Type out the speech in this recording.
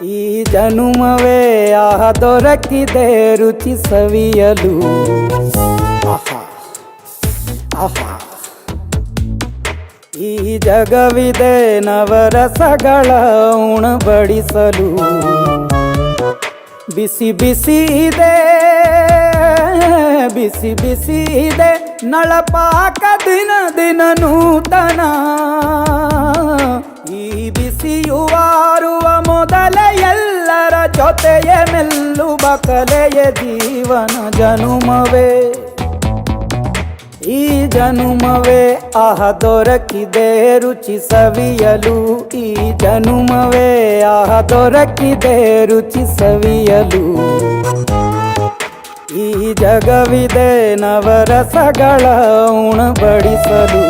ಈ ಜನುಮವೇ ಆಹ ದೊರಕಿದೆ ರುಚಿ ಸವಿಯಲು. ಆಹಾ ಆಹಾ, ಈ ಜಗವಿದೆ ನವರಸಗಳ ಉಣಬಡಿಸಲು. ಬಿಸಿ ಬಿಸಿ ಇದೆ, ಬಿಸಿ ಬಿಸಿ ಇದೆ ನಳಪಾಕ ದಿನ ದಿನ ನೂತನ. ಈ ಬಿಸಿಯುವಾರುವ ಮೊದಲೇ ಎಲ್ಲರ ಜೊತೆಯ ಮೆಲ್ಲುವ ಕಲೆಯ ಜೀವನ ಜನುಮವೇ. ಈ ಜನುಮವೇ ಆಹ ದೊರಕಿದೆ ರುಚಿ ಸವಿಯಲು. ಈ ಜನುಮವೇ ಆಹ ದೊರಕಿದೆ ರುಚಿ ಸವಿಯಲು. ಈ ಜಗವಿದೆ ನವರಸಗಳ ಉಣಬಡಿಸಲು.